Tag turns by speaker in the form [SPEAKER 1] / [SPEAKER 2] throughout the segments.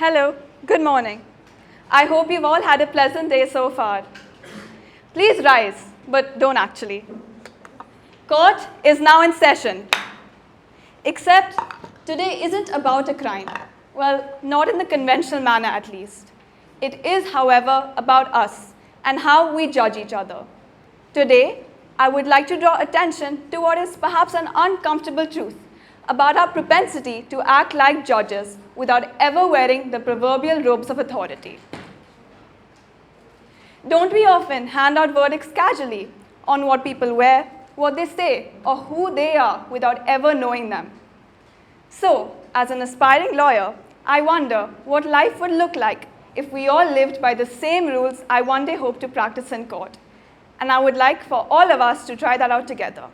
[SPEAKER 1] Hello, good morning. I hope you've all had a pleasant day so far. Please rise, but don't actually. Court is now in session. Except today isn't about a crime. Well, not in the conventional manner at least. It is, however, about us and how we judge each other. Today, I would like to draw attention to what is perhaps an uncomfortable truth about our propensity to act like judges without ever wearing the proverbial robes of authority. Don't we often hand out verdicts casually on what people wear, what they say, or who they are without ever knowing them? So, as an aspiring lawyer, I wonder what life would look like if we all lived by the same rules I one day hope to practice in court. And I would like for all of us to try that out together.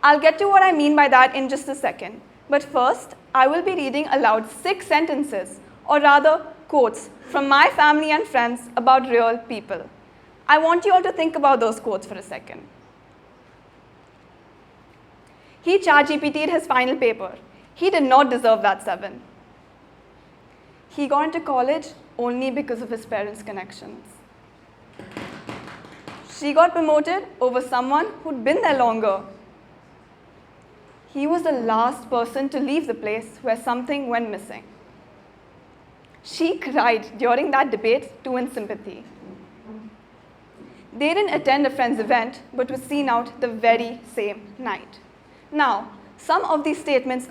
[SPEAKER 1] I'll get to what I mean by that in just a second. But first, I will be reading aloud 6 sentences, or rather quotes, from my family and friends about real people. I want you all to think about those quotes for a second. He ChatGPT'd his final paper. He did not deserve that 7. He got into college only because of his parents' connections. She got promoted over someone who'd been there longer. He was the last person to leave the place where something went missing. She cried during that debate to win sympathy. They didn't attend a friend's event, but were seen out the very same night. Now, some of these statements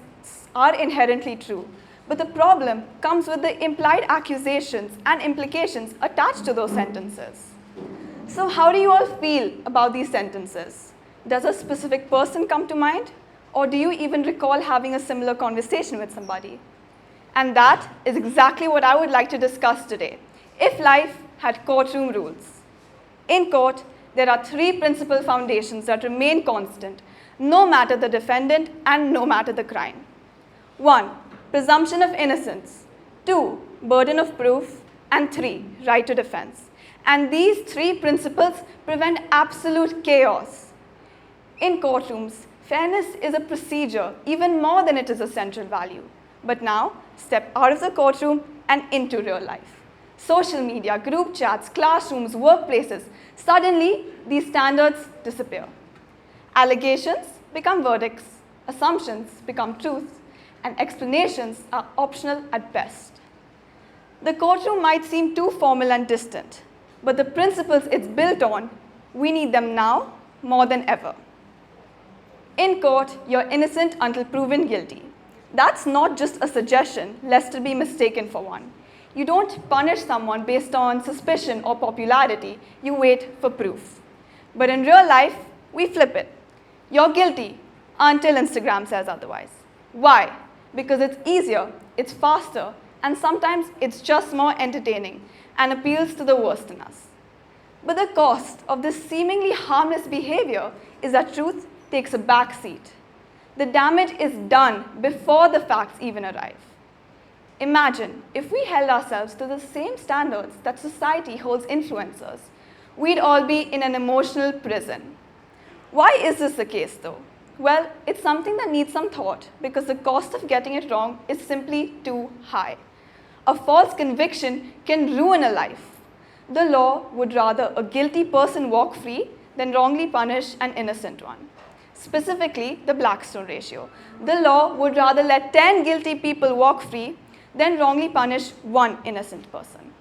[SPEAKER 1] are inherently true, but the problem comes with the implied accusations and implications attached to those sentences. So how do you all feel about these sentences? Does a specific person come to mind? Or do you even recall having a similar conversation with somebody? And that is exactly what I would like to discuss today. If life had courtroom rules. In court, there are 3 principal foundations that remain constant, no matter the defendant and no matter the crime. 1. Presumption of innocence. 2. Burden of proof. And 3. Right to defense. And these 3 principles prevent absolute chaos. In courtrooms, fairness is a procedure even more than it is a central value. But now, step out of the courtroom and into real life. Social media, group chats, classrooms, workplaces, suddenly these standards disappear. Allegations become verdicts, assumptions become truths, and explanations are optional at best. The courtroom might seem too formal and distant, but the principles it's built on, we need them now more than ever. In court, you're innocent until proven guilty. That's not just a suggestion, lest it be mistaken for one. You don't punish someone based on suspicion or popularity, you wait for proof. But in real life, we flip it. You're guilty until Instagram says otherwise. Why? Because it's easier, it's faster, and sometimes it's just more entertaining and appeals to the worst in us. But the cost of this seemingly harmless behavior is that truth takes a back seat. The damage is done before the facts even arrive. Imagine if we held ourselves to the same standards that society holds influencers. We'd all be in an emotional prison. Why is this the case though? Well, it's something that needs some thought because the cost of getting it wrong is simply too high. A false conviction can ruin a life. The law would rather a guilty person walk free than wrongly punish an innocent one. Specifically, the Blackstone ratio. The law would rather let 10 guilty people walk free than wrongly punish 1 innocent person.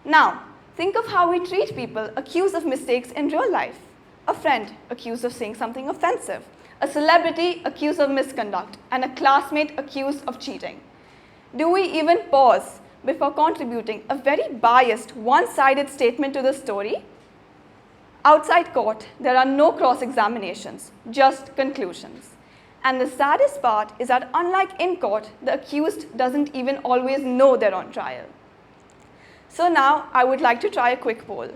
[SPEAKER 1] Now, think of how we treat people accused of mistakes in real life. A friend accused of saying something offensive, a celebrity accused of misconduct, and a classmate accused of cheating. Do we even pause before contributing a very biased, one-sided statement to the story? Outside court, there are no cross-examinations, just conclusions. And the saddest part is that unlike in court, the accused doesn't even always know they're on trial. So now, I would like to try a quick poll.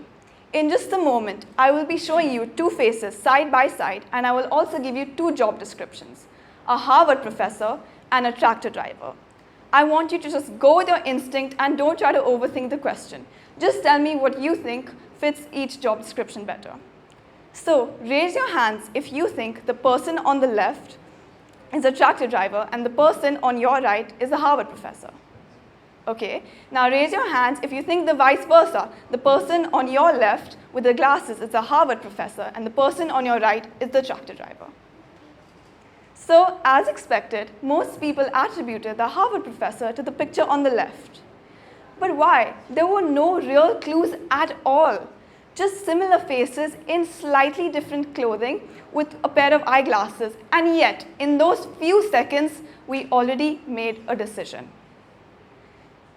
[SPEAKER 1] In just a moment, I will be showing you 2 faces side by side, and I will also give you 2 job descriptions, a Harvard professor and a tractor driver. I want you to just go with your instinct and don't try to overthink the question. Just tell me what you think fits each job description better. So, raise your hands if you think the person on the left is a tractor driver and the person on your right is a Harvard professor. Okay? Now raise your hands if you think the vice versa. The person on your left with the glasses is a Harvard professor, and the person on your right is the tractor driver. So, as expected, most people attributed the Harvard professor to the picture on the left. But why? There were no real clues at all. Just similar faces in slightly different clothing with a pair of eyeglasses, and yet, in those few seconds, we already made a decision.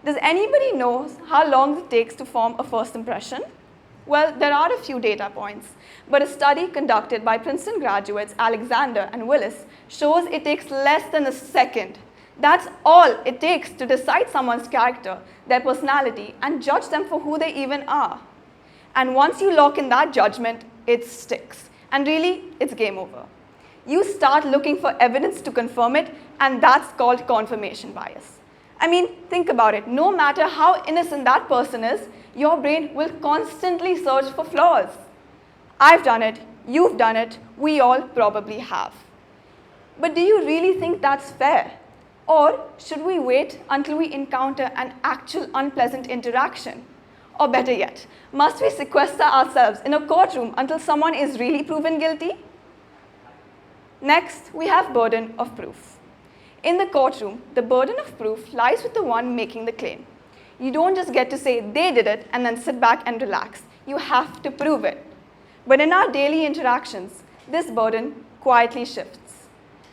[SPEAKER 1] Does anybody know how long it takes to form a first impression? Well, there are a few data points, but a study conducted by Princeton graduates Alexander and Willis shows it takes less than a second. That's all it takes to decide someone's character, their personality, and judge them for who they even are. And once you lock in that judgment, it sticks. And really, it's game over. You start looking for evidence to confirm it, and that's called confirmation bias. I mean, think about it. No matter how innocent that person is, your brain will constantly search for flaws. I've done it, you've done it, we all probably have. But do you really think that's fair? Or should we wait until we encounter an actual unpleasant interaction? Or better yet, must we sequester ourselves in a courtroom until someone is really proven guilty? Next, we have burden of proof. In the courtroom, the burden of proof lies with the one making the claim. You don't just get to say they did it and then sit back and relax. You have to prove it. But in our daily interactions, this burden quietly shifts.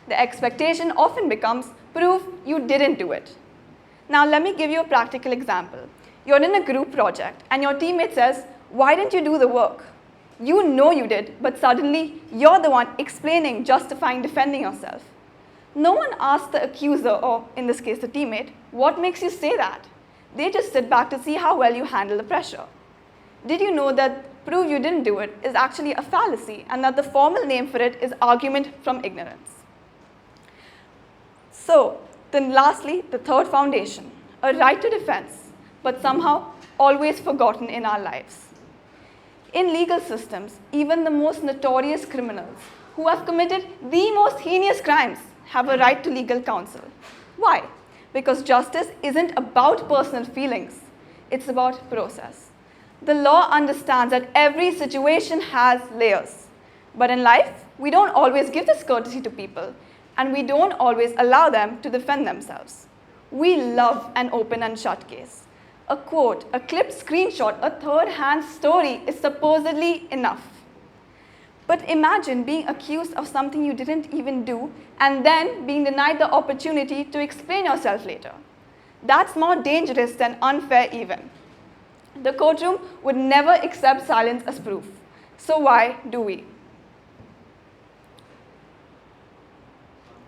[SPEAKER 1] The expectation often becomes, prove you didn't do it. Now let me give you a practical example. You're in a group project and your teammate says, why didn't you do the work? You know you did, but suddenly you're the one explaining, justifying, defending yourself. No one asks the accuser, or in this case the teammate, what makes you say that? They just sit back to see how well you handle the pressure. Did you know that prove you didn't do it is actually a fallacy, and that the formal name for it is argument from ignorance? So, then lastly, the third foundation, a right to defense, but somehow always forgotten in our lives. In legal systems, even the most notorious criminals who have committed the most heinous crimes have a right to legal counsel. Why? Because justice isn't about personal feelings, it's about process. The law understands that every situation has layers. But in life, we don't always give this courtesy to people, and we don't always allow them to defend themselves. We love an open and shut case. A quote, a clipped screenshot, a third-hand story is supposedly enough. But imagine being accused of something you didn't even do and then being denied the opportunity to explain yourself later. That's more dangerous than unfair even. The courtroom would never accept silence as proof. So why do we?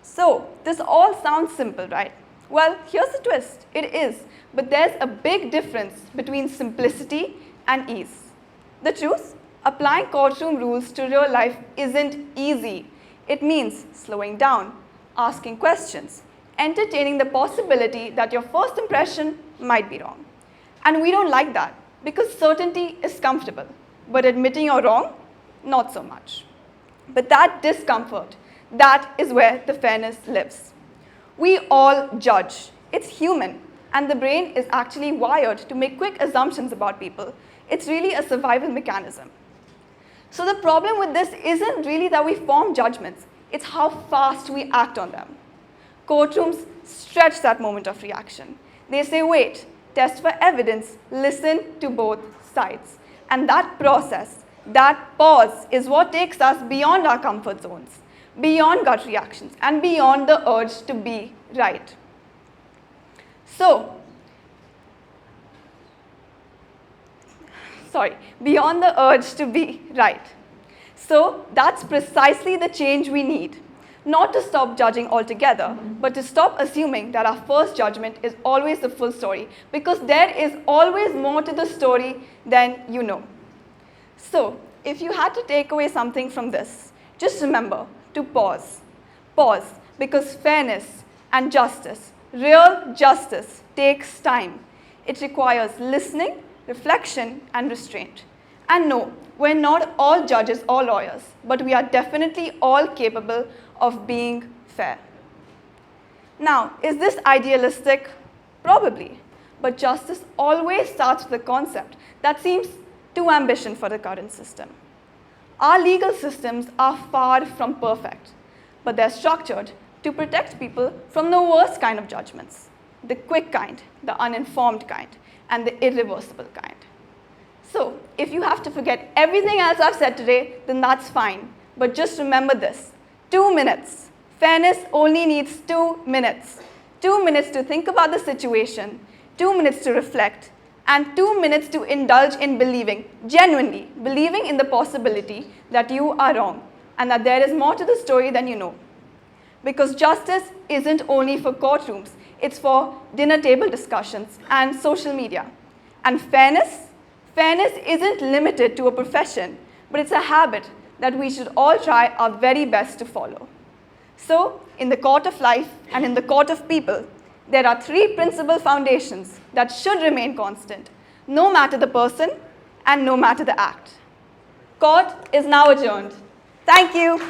[SPEAKER 1] So, this all sounds simple, right? Well, here's the twist. It is, but there's a big difference between simplicity and ease. The truth? Applying courtroom rules to real life isn't easy. It means slowing down, asking questions, entertaining the possibility that your first impression might be wrong. And we don't like that because certainty is comfortable, but admitting you're wrong, not so much. But that discomfort, that is where the fairness lives. We all judge. It's human, and the brain is actually wired to make quick assumptions about people. It's really a survival mechanism. So the problem with this isn't really that we form judgments, it's how fast we act on them. Courtrooms stretch that moment of reaction. They say, wait, test for evidence, listen to both sides. And that process, that pause, is what takes us beyond our comfort zones, beyond gut reactions, and beyond the urge to be right. Beyond the urge to be right. So that's precisely the change we need. Not to stop judging altogether, but to stop assuming that our first judgment is always the full story, because there is always more to the story than you know. So, if you had to take away something from this, just remember to pause. Pause, because fairness and justice, real justice, takes time. It requires listening, reflection, and restraint. And no, we're not all judges or lawyers, but we are definitely all capable of being fair. Now, is this idealistic? Probably. but justice always starts with a concept that seems too ambitious for the current system. Our legal systems are far from perfect, but they're structured to protect people from the worst kind of judgments, the quick kind, the uninformed kind, and the irreversible kind. So, if you have to forget everything else I've said today, then that's fine. But just remember this, 2 minutes. Fairness only needs 2 minutes. 2 minutes to think about the situation, 2 minutes to reflect, and 2 minutes to indulge in believing, genuinely believing in the possibility that you are wrong and that there is more to the story than you know. Because justice isn't only for courtrooms, it's for dinner table discussions and social media. And fairness isn't limited to a profession, but it's a habit that we should all try our very best to follow. So, in the court of life and in the court of people, there are 3 principal foundations that should remain constant, no matter the person and no matter the act. Court is now adjourned. Thank you.